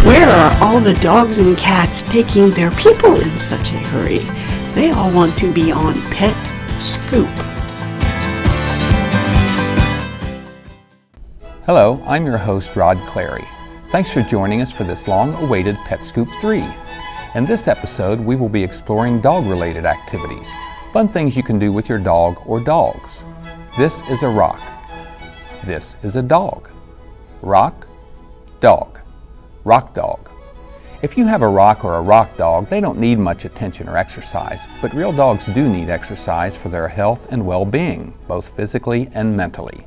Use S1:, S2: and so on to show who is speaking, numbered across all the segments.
S1: Where are all the dogs and cats taking their people in such a hurry? They all want to be on Pet Scoop.
S2: Hello, I'm your host Rod Clary. Thanks for joining us for this long-awaited Pet Scoop 3. In this episode, we will be exploring dog-related activities, fun things you can do with your dog or dogs. This is a rock. This is a dog. Rock, dog, rock dog. If you have a rock or a rock dog, they don't need much attention or exercise, but real dogs do need exercise for their health and well-being, both physically and mentally.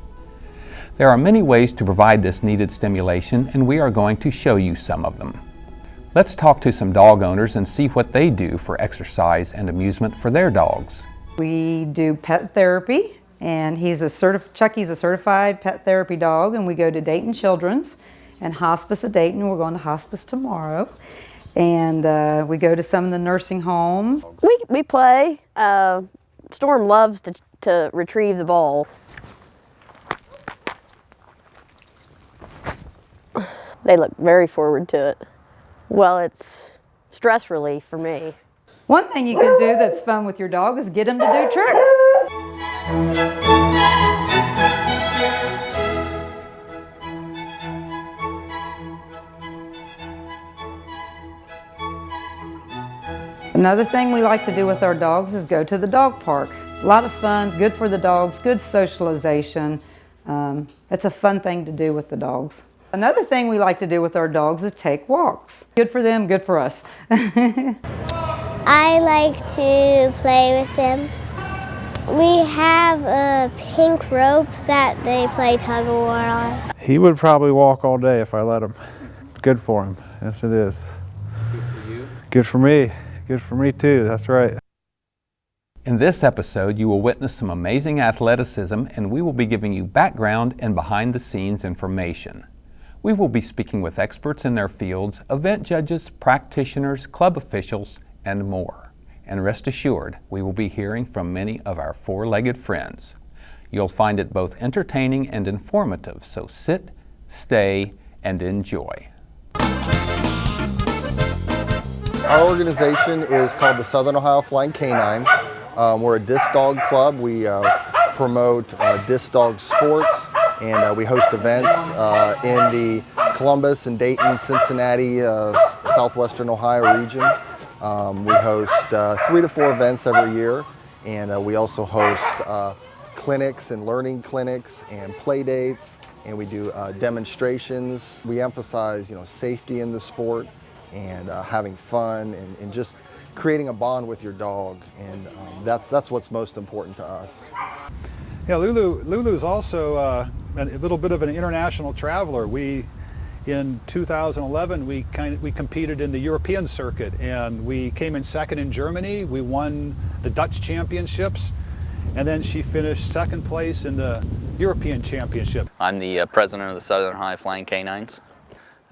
S2: There are many ways to provide this needed stimulation, and we are going to show you some of them. Let's talk to some dog owners and see what they do for exercise and amusement for their dogs.
S3: We do pet therapy, and Chucky's a certified pet therapy dog, and we go to Dayton Children's and Hospice at Dayton. We're going to Hospice tomorrow, and we go to some of the nursing homes.
S4: We play. Storm loves to retrieve the ball. They look very forward to it. Well, it's stress relief for me.
S3: One thing you can do that's fun with your dog is get him to do tricks. Another thing we like to do with our dogs is go to the dog park. A lot of fun, good for the dogs, good socialization. It's a fun thing to do with the dogs. Another thing we like to do with our dogs is take walks. Good for them, good for us.
S5: I like to play with them. We have a pink rope that they play tug of war on.
S6: He would probably walk all day if I let him. Good for him. Yes, it is.
S2: Good for you?
S6: Good for me. Good for me too, that's right.
S2: In this episode, you will witness some amazing athleticism, and we will be giving you background and behind-the-scenes information. We will be speaking with experts in their fields, event judges, practitioners, club officials, and more. And rest assured, we will be hearing from many of our four-legged friends. You'll find it both entertaining and informative, so sit, stay, and enjoy.
S7: Our organization is called the Southern Ohio Flying Canines. We're a disc dog club. We promote disc dog sports, and we host events in the Columbus and Dayton, Cincinnati, southwestern Ohio region. We host 3 to 4 events every year, and we also host clinics and learning clinics and play dates, and we do demonstrations. We emphasize, safety in the sport and having fun and just creating a bond with your dog, and that's what's most important to us.
S6: Yeah, Lulu is also a little bit of an international traveler. In 2011, we competed in the European circuit, and we came in second in Germany. We won the Dutch championships, and then she finished second place in the European championship.
S8: I'm the president of the Southern Ohio Flying Canines.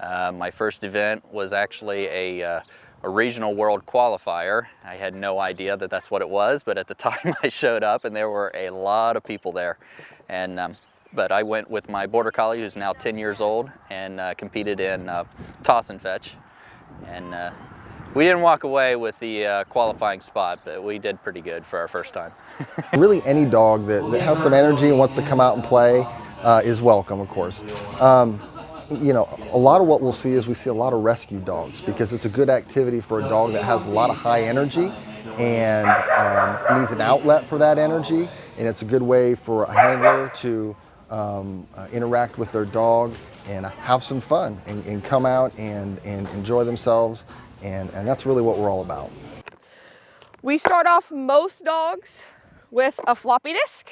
S8: My first event was actually a regional world qualifier. I had no idea that that's what it was, but at the time I showed up and there were a lot of people there. But I went with my border collie, who's now 10 years old, and competed in toss and fetch. And we didn't walk away with the qualifying spot, but we did pretty good for our first time.
S7: Really, any dog that has some energy and wants to come out and play is welcome, of course. A lot of what we'll see is we see a lot of rescue dogs, because it's a good activity for a dog that has a lot of high energy and needs an outlet for that energy, and it's a good way for a handler to interact with their dog and have some fun and come out and enjoy themselves, and that's really what we're all about.
S9: We start off most dogs with a floppy disc,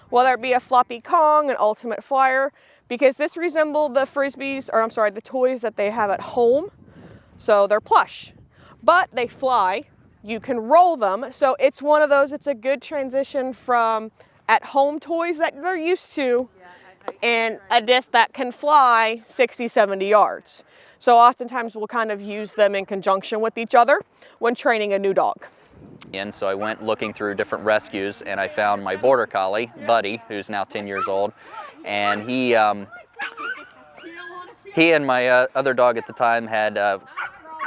S9: whether it be a floppy Kong, an ultimate flyer, because this resembles the toys that they have at home. So they're plush, but they fly. You can roll them. So it's one of those, it's a good transition from at-home toys that they're used to and a disc that can fly 60, 70 yards. So oftentimes we'll kind of use them in conjunction with each other when training a new dog.
S8: And so I went looking through different rescues, and I found my border collie, Buddy, who's now 10 years old, and He and my other dog at the time had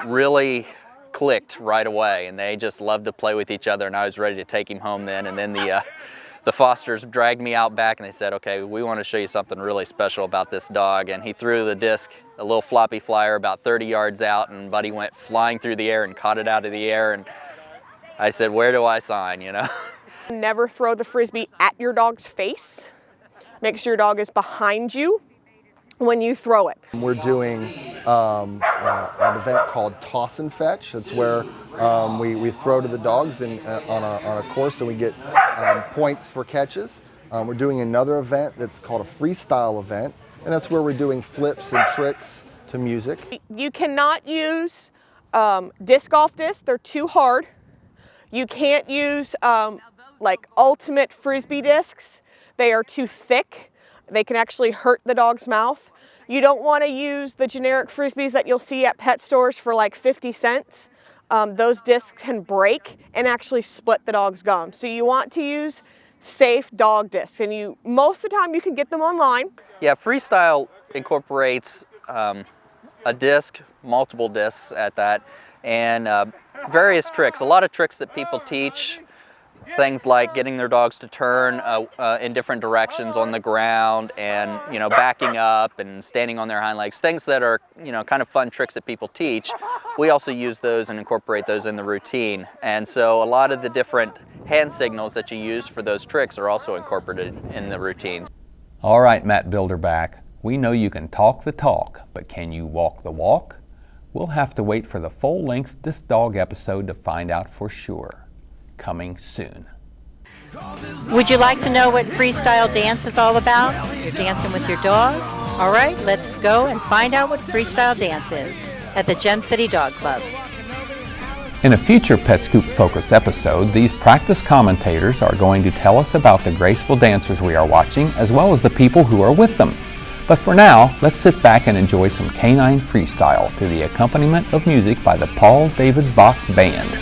S8: really clicked right away, and they just loved to play with each other, and I was ready to take him home then. And then the fosters dragged me out back and they said, okay, we want to show you something really special about this dog. And he threw the disc, a little floppy flyer, about 30 yards out, and Buddy went flying through the air and caught it out of the air. And I said, where do I sign, you know?
S9: Never throw the Frisbee at your dog's face. Make sure your dog is behind you when you throw it.
S7: We're doing an event called Toss and Fetch. It's where we throw to the dogs on a course, and we get points for catches. We're doing another event that's called a freestyle event, and that's where we're doing flips and tricks to music.
S9: You cannot use disc golf discs. They're too hard. You can't use like ultimate Frisbee discs. They are too thick. They can actually hurt the dog's mouth. You don't want to use the generic Frisbees that you'll see at pet stores for like 50 cents. Those discs can break and actually split the dog's gum. So you want to use safe dog discs, and most of the time you can get them online.
S8: Yeah, Freestyle incorporates a disc, multiple discs at that, and various tricks. A lot of tricks that people teach. Things like getting their dogs to turn in different directions on the ground, and backing up and standing on their hind legs. Things that are kind of fun tricks that people teach. We also use those and incorporate those in the routine. And so a lot of the different hand signals that you use for those tricks are also incorporated in the routines.
S2: All right, Matt Bilderback, we know you can talk the talk, but can you walk the walk? We'll have to wait for the full-length Disc Dog episode to find out for sure. Coming soon.
S10: Would you like to know what Freestyle Dance is all about? You're dancing with your dog? All right, let's go and find out what Freestyle Dance is at the Gem City Dog Club.
S2: In a future Pet Scoop Focus episode, these practice commentators are going to tell us about the graceful dancers we are watching, as well as the people who are with them. But for now, let's sit back and enjoy some canine freestyle to the accompaniment of music by the Paul David Bach Band.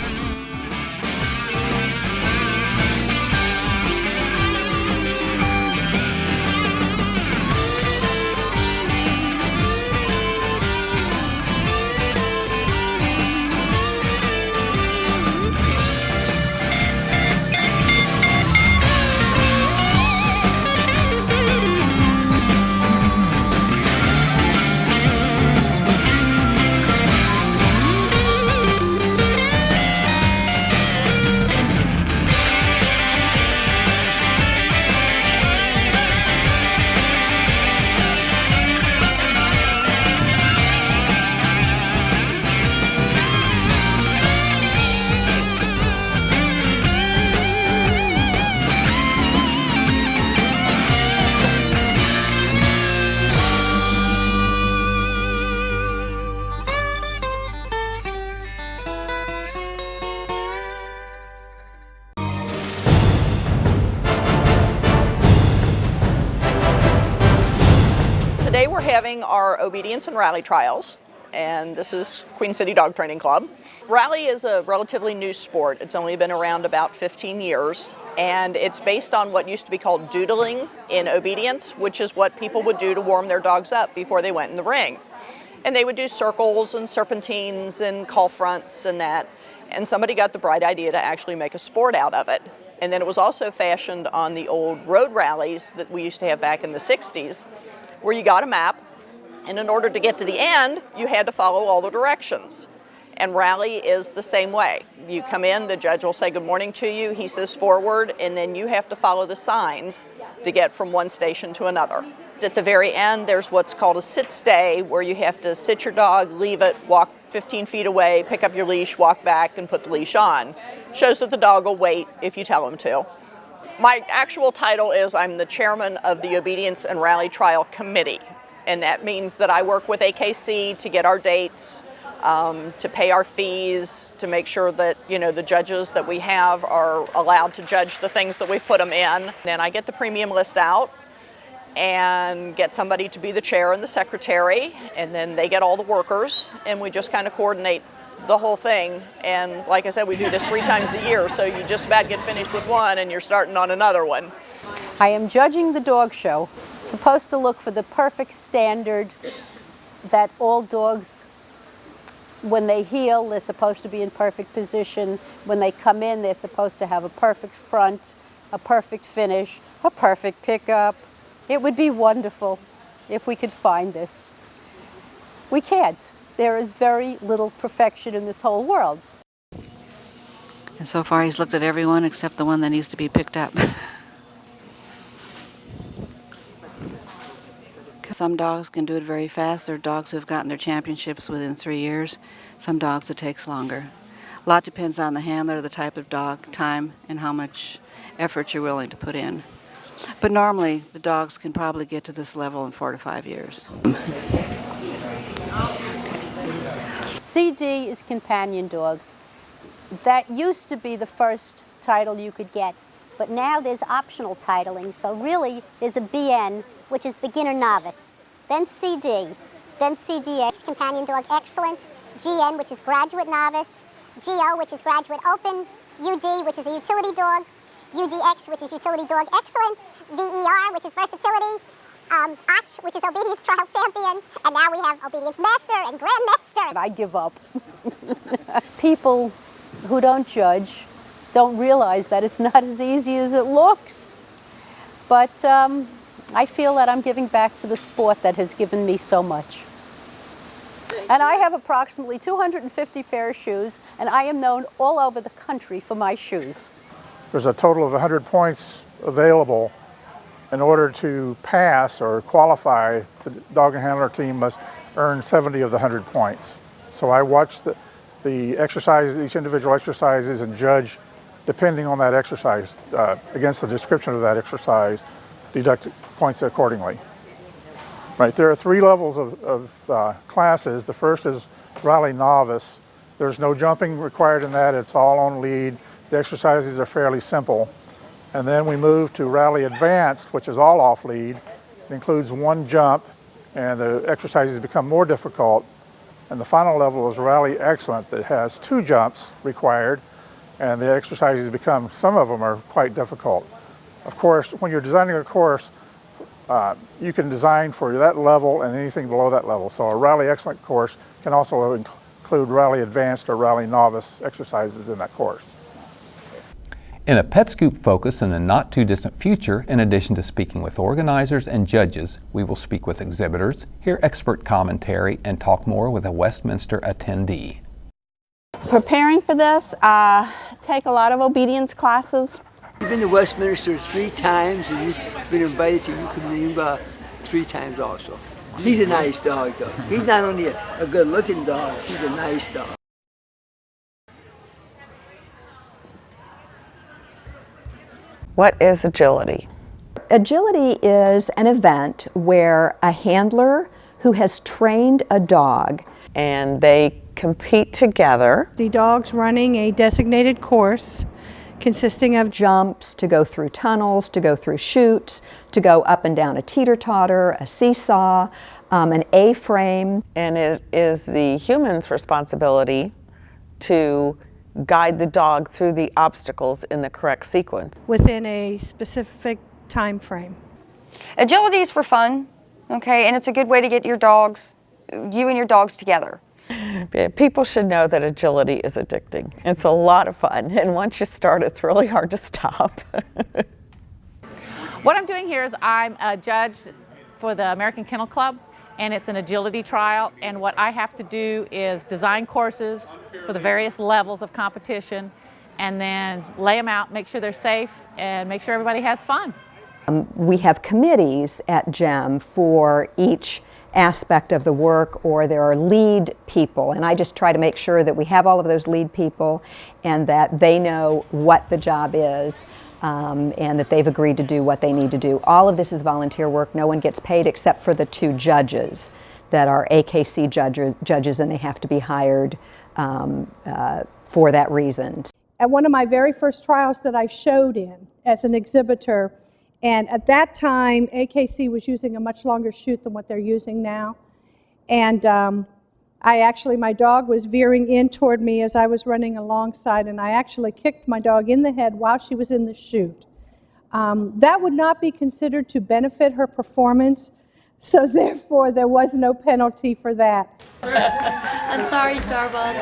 S11: Today we're having our obedience and rally trials, and this is Queen City Dog Training Club. Rally is a relatively new sport. It's only been around about 15 years, and it's based on what used to be called doodling in obedience, which is what people would do to warm their dogs up before they went in the ring. And they would do circles and serpentines and call fronts and that, and somebody got the bright idea to actually make a sport out of it. And then it was also fashioned on the old road rallies that we used to have back in the 60s, where you got a map, and in order to get to the end, you had to follow all the directions. And rally is the same way. You come in, the judge will say good morning to you, he says forward, and then you have to follow the signs to get from one station to another. At the very end, there's what's called a sit-stay, where you have to sit your dog, leave it, walk 15 feet away, pick up your leash, walk back, and put the leash on. Shows that the dog will wait if you tell him to. My actual title is I'm the chairman of the Obedience and Rally Trial Committee, and that means that I work with AKC to get our dates, to pay our fees, to make sure that the judges that we have are allowed to judge the things that we've put them in. Then I get the premium list out and get somebody to be the chair and the secretary, and then they get all the workers, and we just kind of coordinate the whole thing. And like I said, we do this 3 times a year, so you just about get finished with one and you're starting on another one.
S12: I am judging the dog show. Supposed to look for the perfect standard that all dogs, when they heel, they're supposed to be in perfect position. When they come in, they're supposed to have a perfect front, a perfect finish, a perfect pickup. It would be wonderful if we could find this. We can't. There is very little perfection in this whole world.
S13: And so far he's looked at everyone except the one that needs to be picked up. Some dogs can do it very fast. There are dogs who have gotten their championships within 3 years. Some dogs it takes longer. A lot depends on the handler, the type of dog, time, and how much effort you're willing to put in. But normally the dogs can probably get to this level in 4 to 5 years.
S12: CD is companion dog. That used to be the first title you could get, but now there's optional titling. So really, there's a BN, which is beginner novice, then CD, then CDX, companion dog excellent, GN, which is graduate novice, GO, which is graduate open, UD, which is a utility dog, UDX, which is utility dog excellent, VER, which is versatility, OCH, which is obedience trial champion, and now we have obedience master and grandmaster. I give up. People who don't judge don't realize that it's not as easy as it looks. But I feel that I'm giving back to the sport that has given me so much. And I have approximately 250 pair of shoes, and I am known all over the country for my shoes.
S14: There's a total of 100 points available. In order to pass or qualify, the dog and handler team must earn 70 of the 100 points. So I watch the exercises, each individual exercises, and judge, depending on that exercise, against the description of that exercise, deduct points accordingly. Right, there are 3 levels of classes. The first is Rally Novice. There's no jumping required in that. It's all on lead. The exercises are fairly simple. And then we move to Rally Advanced, which is all off lead. It includes 1 jump, and the exercises become more difficult. And the final level is Rally Excellent, that has 2 jumps required, and the exercises become, some of them are quite difficult. Of course, when you're designing a course, you can design for that level and anything below that level. So a Rally Excellent course can also include Rally Advanced or Rally Novice exercises in that course.
S2: In a Pet Scoop focus in the not too distant future, in addition to speaking with organizers and judges, we will speak with exhibitors, hear expert commentary, and talk more with a Westminster attendee.
S15: Preparing for this, take a lot of obedience classes.
S16: You've been to Westminster 3 times, and you've been invited to Euclid 3 times also. He's a nice dog, though. He's not only a good-looking dog, he's a nice dog.
S17: What is agility?
S18: Agility is an event where a handler who has trained a dog
S17: and they compete together.
S19: The dog's running a designated course consisting of
S18: jumps to go through tunnels, to go through chutes, to go up and down a teeter-totter, a seesaw, an A-frame.
S17: And it is the human's responsibility to guide the dog through the obstacles in the correct sequence.
S19: Within a specific time frame.
S20: Agility is for fun, okay, and it's a good way to get you and your dogs together.
S17: People should know that agility is addicting. It's a lot of fun, and once you start, it's really hard to stop.
S21: What I'm doing here is I'm a judge for the American Kennel Club, and it's an agility trial, and what I have to do is design courses for the various levels of competition, and then lay them out, make sure they're safe, and make sure everybody has fun.
S18: We have committees at GEM for each aspect of the work, or there are lead people, and I just try to make sure that we have all of those lead people and that they know what the job is and that they've agreed to do what they need to do. All of this is volunteer work. No one gets paid except for the 2 judges that are AKC judges, and they have to be hired for that reason.
S19: At one of my very first trials that I showed in as an exhibitor, and at that time AKC was using a much longer chute than what they're using now, and my dog was veering in toward me as I was running alongside, and I actually kicked my dog in the head while she was in the chute. That would not be considered to benefit her performance, So therefore, there was no penalty for that.
S1: I'm sorry, Starbucks.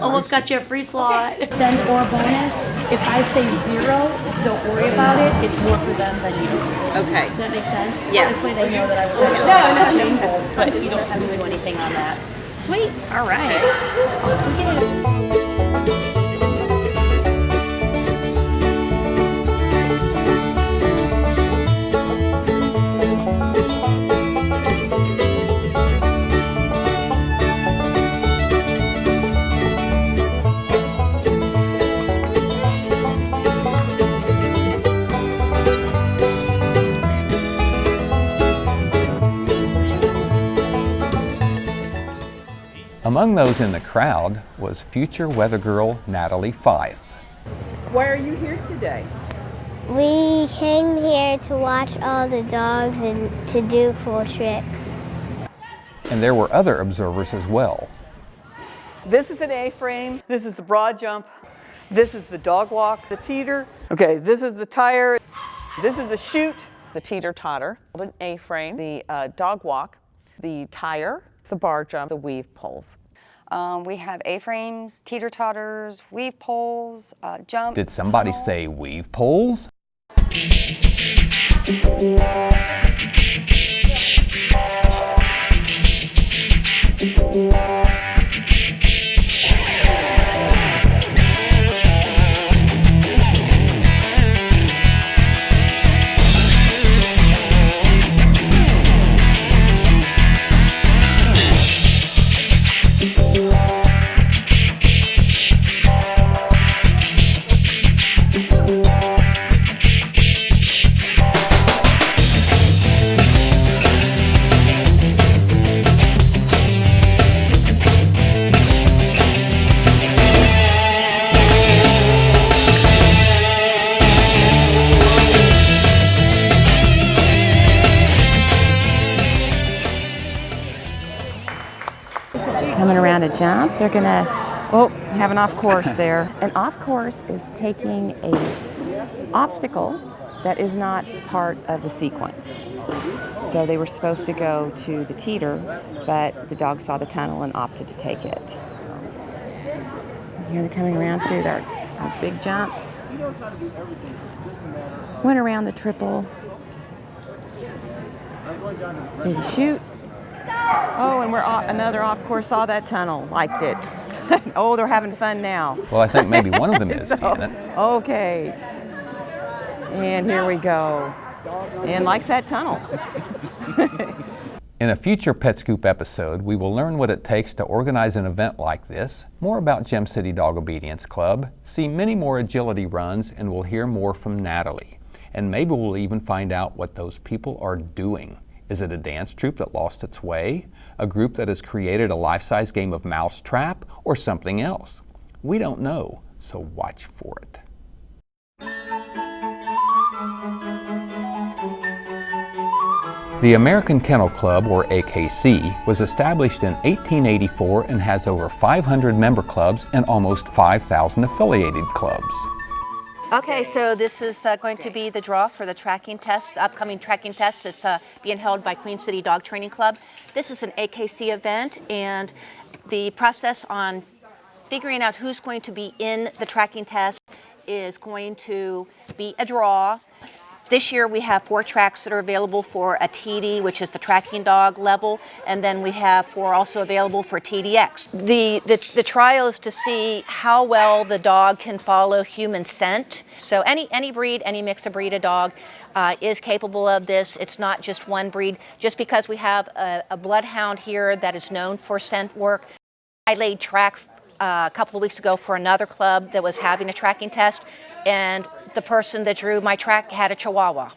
S1: Almost got you a free slot. Send or bonus. If I say 0, don't worry about it. It's more for them than you.
S22: Okay.
S1: Does that make sense?
S22: Yes.
S1: This way they know that I was actually watching, but you don't have to do anything on that. Sweet. All right. Off we go.
S2: Among those in the crowd was future weather girl Natalie Fife.
S22: Why are you here today?
S5: We came here to watch all the dogs and to do cool tricks.
S2: And there were other observers as well.
S23: This is an A-frame, this is the broad jump, this is the dog walk, the teeter. Okay, this is the tire, this is the chute.
S17: The teeter-totter, an A-frame, the dog walk, the tire, the bar jump, the weave poles.
S20: We have A-frames, teeter-totters, weave poles, jump.
S2: Did somebody say weave poles?
S24: Coming around a jump, they're gonna, have an off course there. An off course is taking a obstacle that is not part of the sequence. So they were supposed to go to the teeter, but the dog saw the tunnel and opted to take it. And here they're coming around through their big jumps. Went around the triple. Did the chute. Oh, and another off-course saw that tunnel, liked it. Oh, they're having fun now.
S2: Well, I think maybe one of them is, Janet.
S24: Okay. And here we go. And likes that tunnel.
S2: In a future Pet Scoop episode, we will learn what it takes to organize an event like this, more about Gem City Dog Obedience Club, see many more agility runs, and we'll hear more from Natalie. And maybe we'll even find out what those people are doing. Is it a dance troupe that lost its way? A group that has created a life-size game of mousetrap? Or something else? We don't know, so watch for it. The American Kennel Club, or AKC, was established in 1884 and has over 500 member clubs and almost 5,000 affiliated clubs.
S25: Okay, so this is going to be the draw for the tracking test, upcoming tracking test. It's being held by Queen City Dog Training Club. This is an AKC event, and the process on figuring out who's going to be in the tracking test is going to be a draw. This year we have 4 tracks that are available for a TD, which is the tracking dog level, and then we have 4 also available for TDX. The trial is to see how well the dog can follow human scent. So any breed, any mix of breed of dog is capable of this. It's not just one breed. Just because we have a bloodhound here that is known for scent work. I laid track a couple of weeks ago for another club that was having a tracking test, and the person that drew my track had a Chihuahua.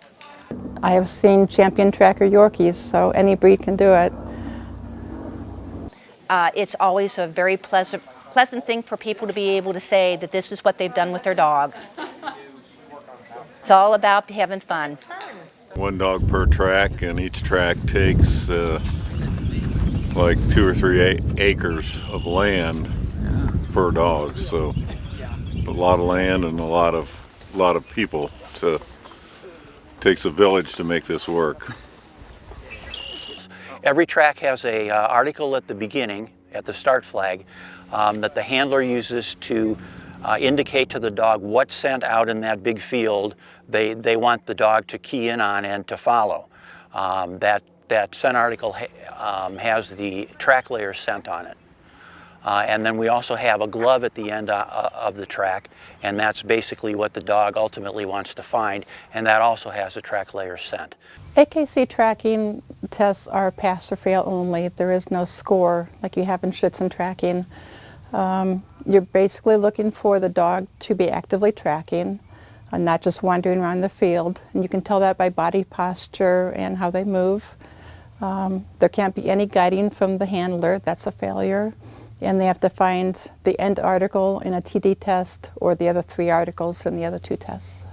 S26: I have seen champion tracker Yorkies, so any breed can do it.
S25: It's always a very pleasant thing for people to be able to say that this is what they've done with their dog. It's all about having fun.
S27: 1 dog per track, and each track takes like 2 or 3 acres of land per dog, so a lot of land and a lot of people to Takes a village to make this work.
S3: Every track has a article at the beginning, at the start flag, that the handler uses to indicate to the dog what scent out in that big field they want the dog to key in on and to follow. That scent article has the track layer scent on it. And then we also have a glove at the end of the track, and that's basically what the dog ultimately wants to find, and that also has a track layer scent.
S26: AKC tracking tests are pass or fail only. There is no score like you have in Schützen tracking. You're basically looking for the dog to be actively tracking, not just wandering around the field. And you can tell that by body posture and how they move. There can't be any guiding from the handler. That's a failure. And they have to find the end article in a TD test or the other 3 articles in the other 2 tests.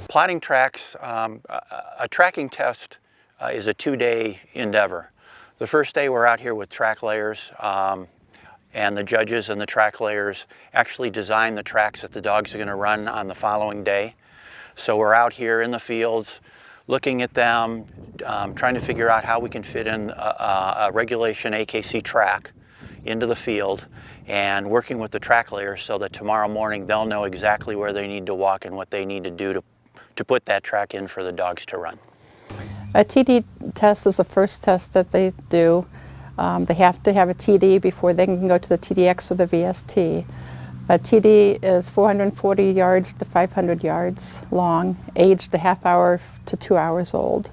S3: Plotting tracks, a tracking test is a 2-day endeavor. The first day we're out here with track layers, and the judges and the track layers actually design the tracks that the dogs are going to run on the following day. So we're out here in the fields looking at them, trying to figure out how we can fit in a regulation AKC track into the field, and working with the track layers so that tomorrow morning they'll know exactly where they need to walk and what they need to do to put that track in for the dogs to run.
S26: A TD test is the first test that they do. They have to have a TD before they can go to the TDX or the VST. A TD is 440 yards to 500 yards long, aged a half hour to 2 hours old.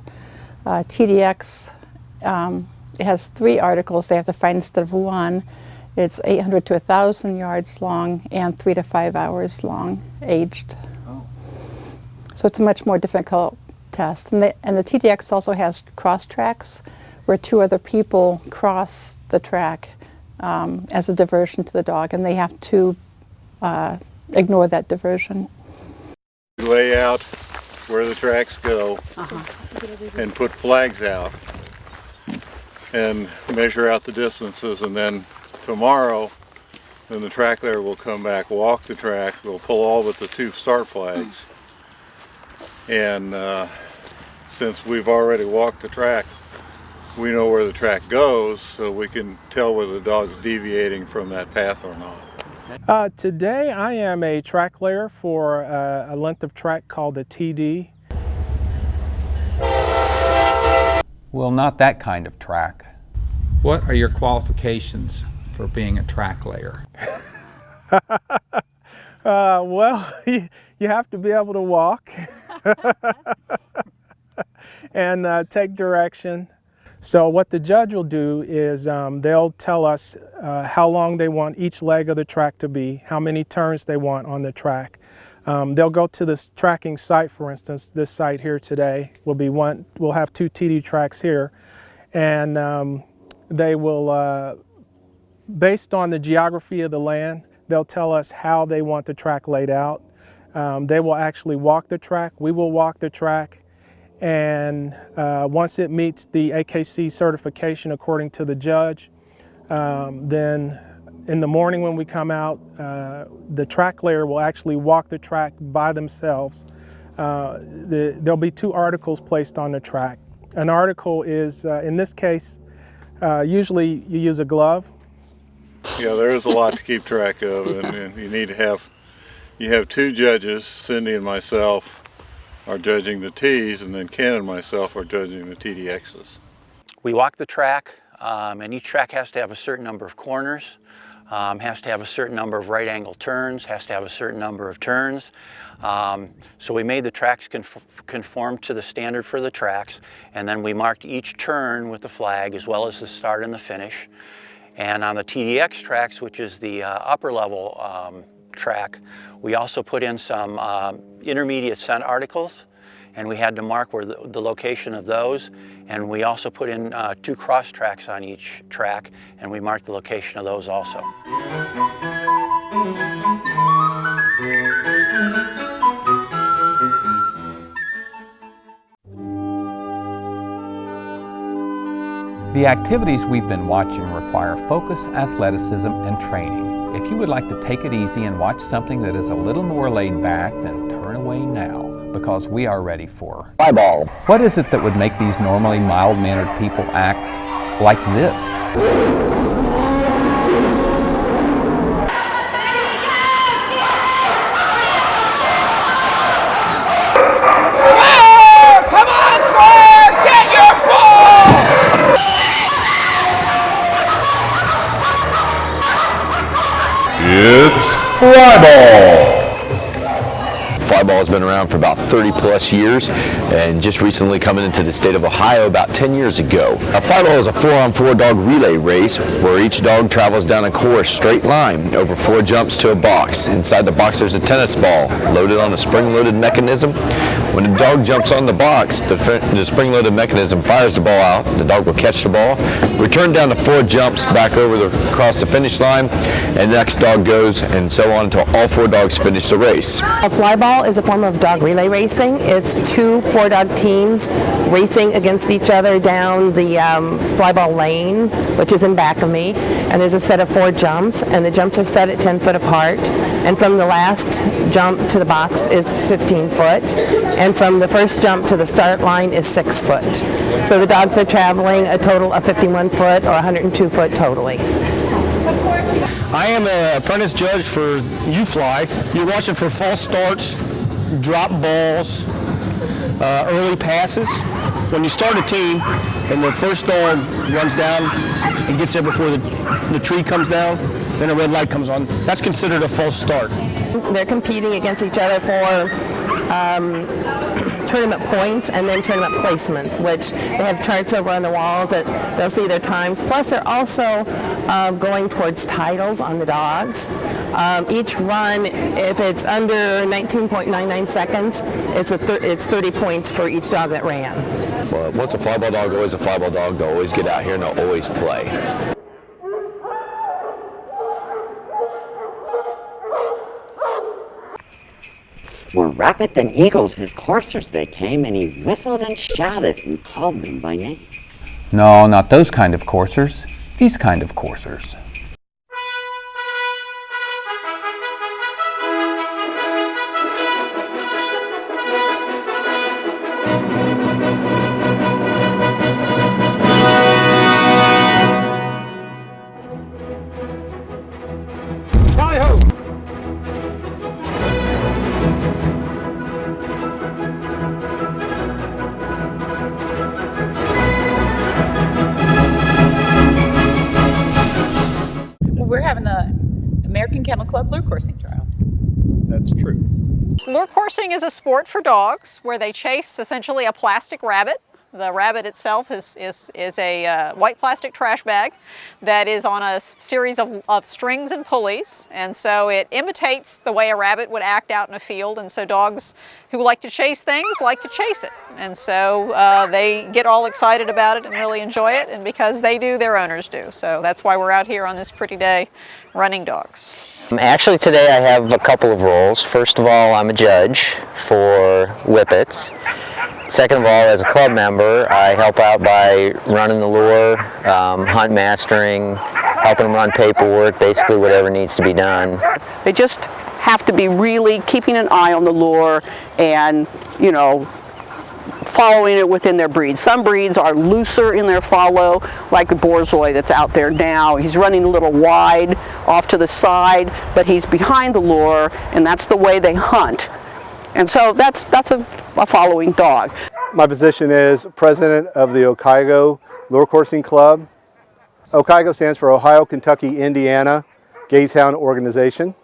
S26: TDX it has 3 articles they have to find instead of 1. It's 800 to 1,000 yards long and 3 to 5 hours long, aged. Oh. So it's a much more difficult test. And the TDX also has cross tracks where 2 other people cross the track as a diversion to the dog, and they have to ignore that diversion.
S27: Lay out where the tracks go and put flags out and measure out the distances, and then tomorrow then the track layer will come back, walk the track, we'll pull all but the 2 start flags, and since we've already walked the track, we know where the track goes, so we can tell whether the dog's deviating from that path or not.
S4: Today I am a track layer for a length of track called a TD.
S2: Well, not that kind of track. What are your qualifications for being a track layer?
S4: Well, you have to be able to walk and take direction. So what the judge will do is they'll tell us how long they want each leg of the track to be, how many turns they want on the track. They'll go to this tracking site, for instance. This site here today will be we'll have 2 TD tracks here, and they will, based on the geography of the land, they'll tell us how they want the track laid out. They will actually walk the track, we will walk the track, and once it meets the AKC certification according to the judge, then in the morning when we come out, the track layer will actually walk the track by themselves. There'll be 2 articles placed on the track. An article is, in this case, usually you use a glove.
S27: Yeah, there is a lot to keep track of, and you need to have, you have 2 judges, Cindy and myself are judging the T's, and then Ken and myself are judging the TDXs.
S3: We walk the track, and each track has to have a certain number of corners, has to have a certain number of right angle turns, has to have a certain number of turns. So we made the tracks conform to the standard for the tracks, and then we marked each turn with the flag as well as the start and the finish. And on the TDX tracks, which is the upper level track, we also put in some intermediate scent articles, and we had to mark where the location of those, and we also put in 2 cross tracks on each track, and we marked the location of those also.
S2: The activities we've been watching require focus, athleticism, and training. If you would like to take it easy and watch something that is a little more laid back, then turn away now. because we are ready for
S6: Flyball.
S2: What is it that would make these normally mild-mannered people act like this?
S6: Come on, Flair! Get your ball!
S7: It's Flyball!
S6: Flyball has been around for about 30 plus years and just recently coming into the state of Ohio about 10 years ago. Flyball is a 4-on-4 dog relay race where each dog travels down a course straight line over 4 jumps to a box. Inside the box there's a tennis ball loaded on a spring-loaded mechanism. When the dog jumps on the box, the spring-loaded mechanism fires the ball out. The dog will catch the ball, return down the 4 jumps back across the finish line, and the next dog goes, and so on until all 4 dogs finish the race.
S24: A flyball is a form of dog relay racing. It's 2 4-dog teams racing against each other down the flyball lane, which is in back of me, and there's a set of 4 jumps, and the jumps are set at 10 foot apart, and from the last jump to the box is 15 foot, and from the first jump to the start line is 6 foot. So the dogs are traveling a total of 51 foot or 102 foot totally.
S8: I am an apprentice judge for U-Fly. You're watching for false starts, drop balls, early passes. When you start a team and the first dog runs down and gets there before the tree comes down, then a red light comes on, that's considered a false start.
S24: They're competing against each other for tournament points and then tournament placements, which they have charts over on the walls that they'll see their times. Plus they're also going towards titles on the dogs. Each run, if it's under 19.99 seconds, it's 30 points for each dog that ran.
S6: Well, once a flyball dog, always a flyball dog. They'll always get out here and they'll always play.
S9: More rapid than eagles, his coursers they came, and he whistled and shouted and called them by name.
S2: No, not those kind of coursers. These kind of coursers.
S22: We're having the American Kennel Club lure coursing trial.
S10: That's true.
S11: Lure coursing is a sport for dogs where they chase essentially a plastic rabbit. The rabbit itself is a white plastic trash bag that is on a series of strings and pulleys, and so it imitates the way a rabbit would act out in a field, and so dogs who like to chase things like to chase it, and so they get all excited about it and really enjoy it, and because they do, their owners do. So that's why we're out here on this pretty day running dogs.
S13: Actually today I have a couple of roles. First of all, I'm a judge for whippets. Second of all, as a club member, I help out by running the lure, hunt mastering, helping them run paperwork, basically whatever needs to be done.
S23: They just have to be really keeping an eye on the lure and, you know, following it within their breed. Some breeds are looser in their follow, like the Borzoi that's out there now. He's running a little wide off to the side, but he's behind the lure, and that's the way they hunt. And so that's a following dog.
S28: My position is president of the Okigo Lure Coursing Club. Okigo stands for Ohio, Kentucky, Indiana Gazehound Organization.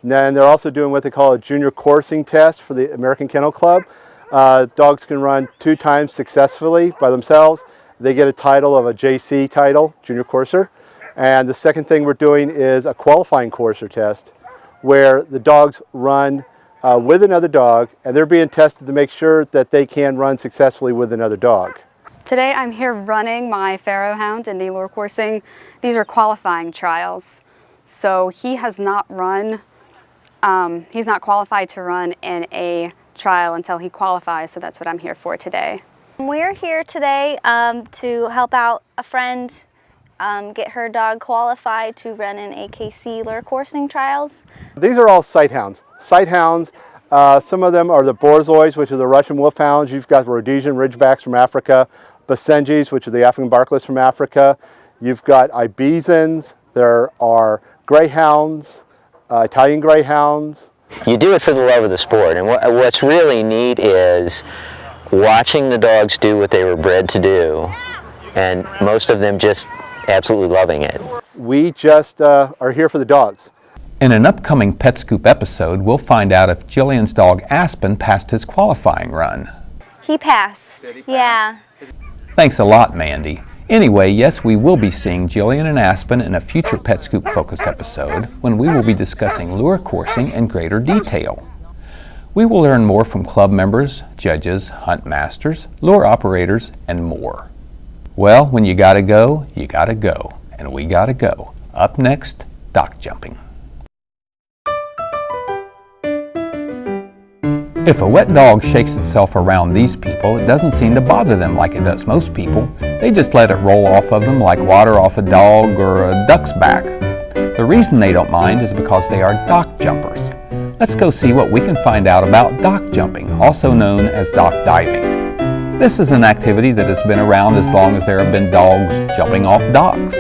S28: And then they're also doing what they call a junior coursing test for the American Kennel Club. Dogs can run 2 times successfully by themselves. They get a title of a JC title, junior courser. And the second thing we're doing is a qualifying courser test where the dogs run with another dog, and they're being tested to make sure that they can run successfully with another dog.
S29: Today I'm here running my Pharaoh Hound in the lure coursing. These are qualifying trials. So he has not run, he's not qualified to run in a trial until he qualifies, so that's what I'm here for today.
S5: We're here today to help out a friend get her dog qualified to run in AKC lure coursing trials.
S28: These are all sight hounds. Sight hounds Some of them are the Borzois, which are the Russian wolfhounds. You've got Rhodesian Ridgebacks from Africa, Basenjis, which are the African barkless from Africa. You've got Ibizans. There are Greyhounds, Italian Greyhounds.
S13: You do it for the love of the sport, and what's really neat is watching the dogs do what they were bred to do, and most of them just absolutely loving it.
S28: We just are here for the dogs.
S2: In an upcoming Pet Scoop episode, we'll find out if Jillian's dog Aspen passed his qualifying run.
S5: He passed. Yeah.
S2: Thanks a lot, Mandy. Anyway, yes, we will be seeing Jillian and Aspen in a future Pet Scoop Focus episode when we will be discussing lure coursing in greater detail. We will learn more from club members, judges, hunt masters, lure operators, and more. Well, when you gotta go, and we gotta go. Up next, dock jumping. If a wet dog shakes itself around these people, it doesn't seem to bother them like it does most people. They just let it roll off of them like water off a dog or a duck's back. The reason they don't mind is because they are dock jumpers. Let's go see what we can find out about dock jumping, also known as dock diving. This is an activity that has been around as long as there have been dogs jumping off docks.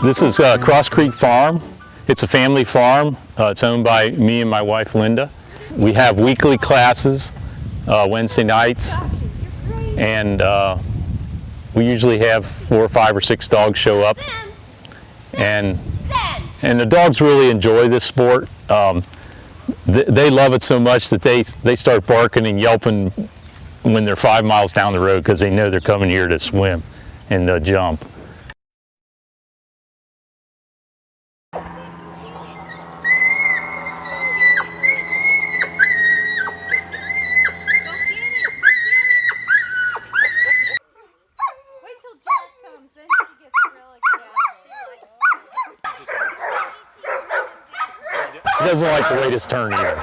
S8: This is Cross Creek Farm. It's a family farm. It's owned by me and my wife Linda. We have weekly classes Wednesday nights, and we usually have 4 or 5 or 6 dogs show up, and the dogs really enjoy this sport. They love it so much that they start barking and yelping when they're 5 miles down the road because they know they're coming here to swim and jump. He doesn't like the latest turn either.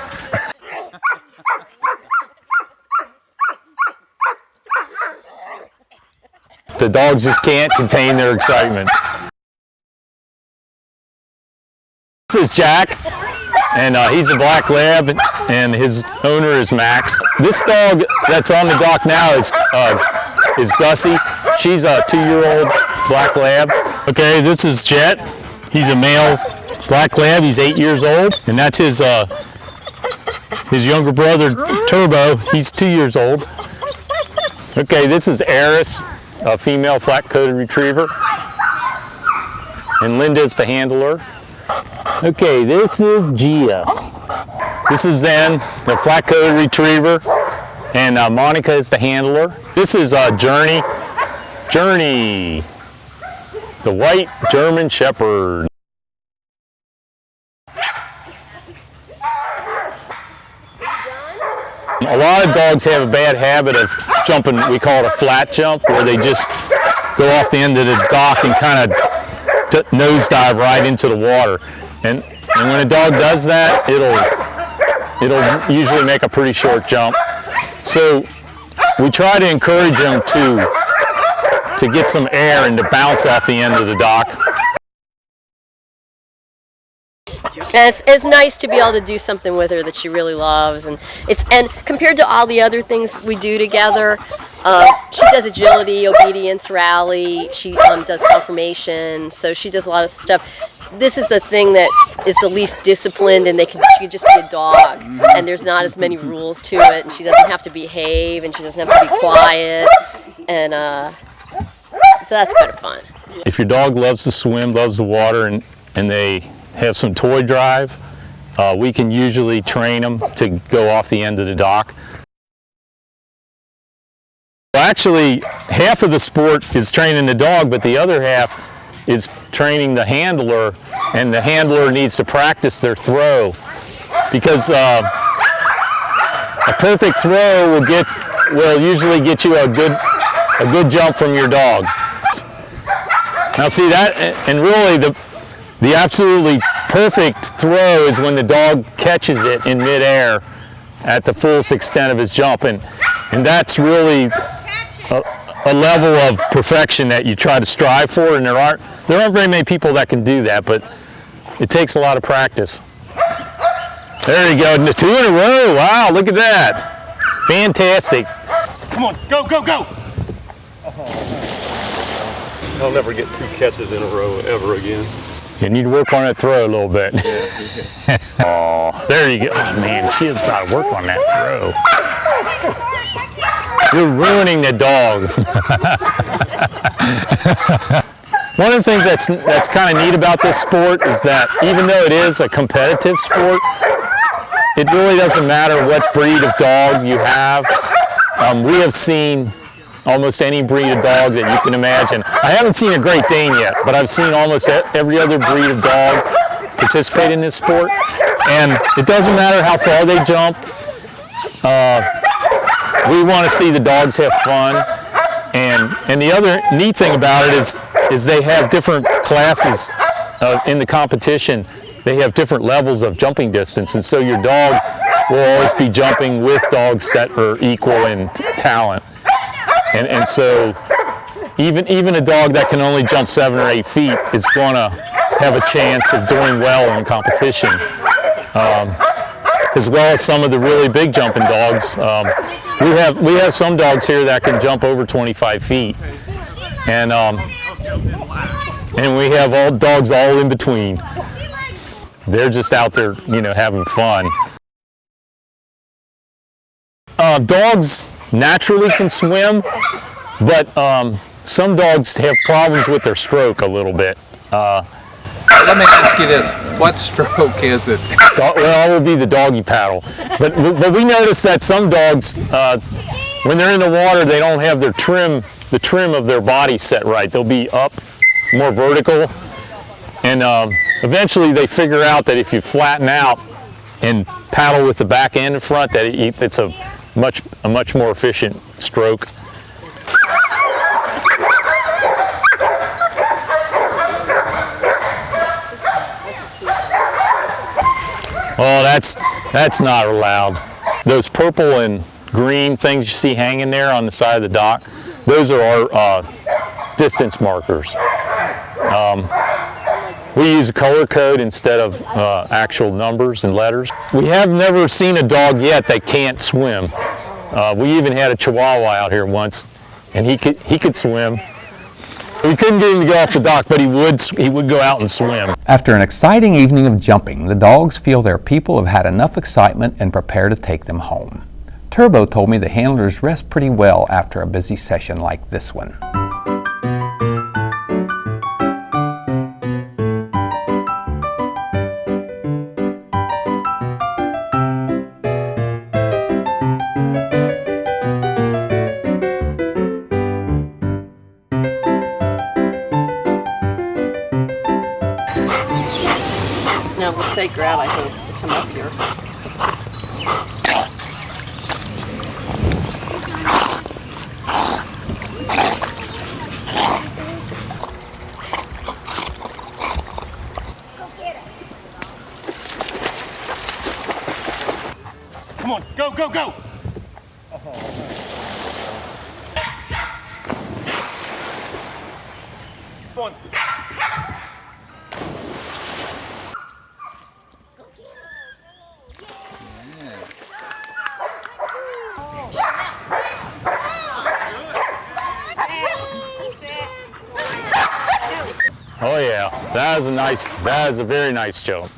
S8: The dogs just can't contain their excitement. This is Jack, and he's a black lab, and his owner is Max. This dog that's on the dock now is Gussie. She's a 2-year-old black lab. Okay, this is Jet. He's a male black lab. He's 8 years old, and that's his younger brother Turbo. He's 2 years old. Okay, this is Eris, a female flat-coated retriever, and Linda's the handler. Okay, this is Gia. This is Zen, the flat-coated retriever, and Monica is the handler. This is Journey. Journey, the white German Shepherd. A lot of dogs have a bad habit of jumping, we call it a flat jump, where they just go off the end of the dock and kind of nosedive right into the water. And when a dog does that, it'll usually make a pretty short jump. So we try to encourage them to get some air and to bounce off the end of the dock.
S1: And it's nice to be able to do something with her that she really loves, and compared to all the other things we do together, she does agility, obedience, rally. She does conformation, so she does a lot of stuff. This is the thing that is the least disciplined, and she can just be a dog, and there's not as many rules to it, and she doesn't have to behave, and she doesn't have to be quiet, and so that's kind of fun.
S8: If your dog loves to swim, loves the water, and they have some toy drive, we can usually train them to go off the end of the dock. Well, actually, half of the sport is training the dog, but the other half is training the handler, and the handler needs to practice their throw, because a perfect throw will usually get you a good jump from your dog. Now see that, and really the absolutely perfect throw is when the dog catches it in midair at the fullest extent of his jump, and that's really a level of perfection that you try to strive for, and there aren't very many people that can do that, but it takes a lot of practice. There you go, 2 in a row. Wow, look at that. Fantastic.
S10: Come on, go, go, go. I'll never get 2 catches in a row ever again.
S8: You need to work on that throw a little bit. Oh, there you go. Oh man, she has got to work on that throw. You're ruining the dog. One of the things that's kind of neat about this sport is that even though it is a competitive sport, it really doesn't matter what breed of dog you have. We have seen almost any breed of dog that you can imagine. I haven't seen a Great Dane yet, but I've seen almost every other breed of dog participate in this sport. And it doesn't matter how far they jump. We want to see the dogs have fun. And the other neat thing about it is they have different classes in the competition. They have different levels of jumping distance, and so your dog will always be jumping with dogs that are equal in talent. And so even a dog that can only jump 7 or 8 feet is going to have a chance of doing well in competition, as well as some of the really big jumping dogs. We have some dogs here that can jump over 25 feet, and we have all dogs all in between. They're just out there, having fun. Dogs naturally can swim, but some dogs have problems with their stroke a little bit.
S2: Let me ask you this, what stroke is it?
S8: Well, it would be the doggy paddle. But we notice that some dogs, when they're in the water, they don't have the trim of their body set right. They'll be up, more vertical, and eventually they figure out that if you flatten out and paddle with the back end in front, that it's a much more efficient stroke. Oh, that's not allowed. Those purple and green things you see hanging there on the side of the dock, those are our distance markers. We use a color code instead of actual numbers and letters. We have never seen a dog yet that can't swim. We even had a Chihuahua out here once, and he could swim. We couldn't get him to go off the dock, but he would go out and swim.
S2: After an exciting evening of jumping, the dogs feel their people have had enough excitement and prepare to take them home. Turbo told me the handlers rest pretty well after a busy session like this one.
S11: Now we'll take her out, I think, to come up here.
S10: Come on, go, go, go! Come on.
S8: Oh yeah, that is a very nice jump.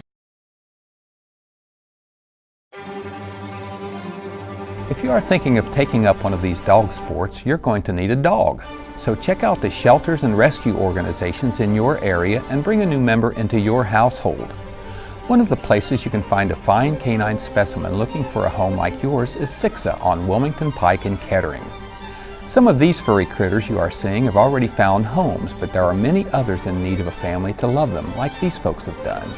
S2: If you are thinking of taking up one of these dog sports, you're going to need a dog. So check out the shelters and rescue organizations in your area and bring a new member into your household. One of the places you can find a fine canine specimen looking for a home like yours is Sixa on Wilmington Pike in Kettering. Some of these furry critters you are seeing have already found homes, but there are many others in need of a family to love them, like these folks have done.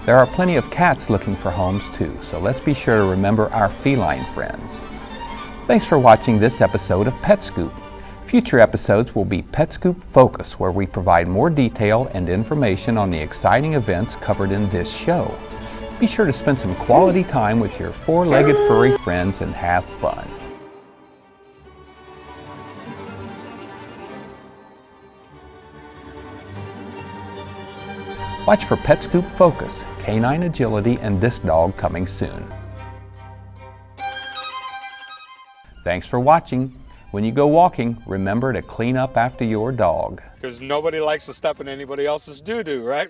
S2: There are plenty of cats looking for homes too, so let's be sure to remember our feline friends. Thanks for watching this episode of Pet Scoop. Future episodes will be Pet Scoop Focus, where we provide more detail and information on the exciting events covered in this show. Be sure to spend some quality time with your four-legged furry friends and have fun. Watch for Pet Scoop Focus, Canine Agility, and this dog coming soon. Thanks for watching. When you go walking, remember to clean up after your dog.
S12: Because nobody likes to step in anybody else's doo-doo, right?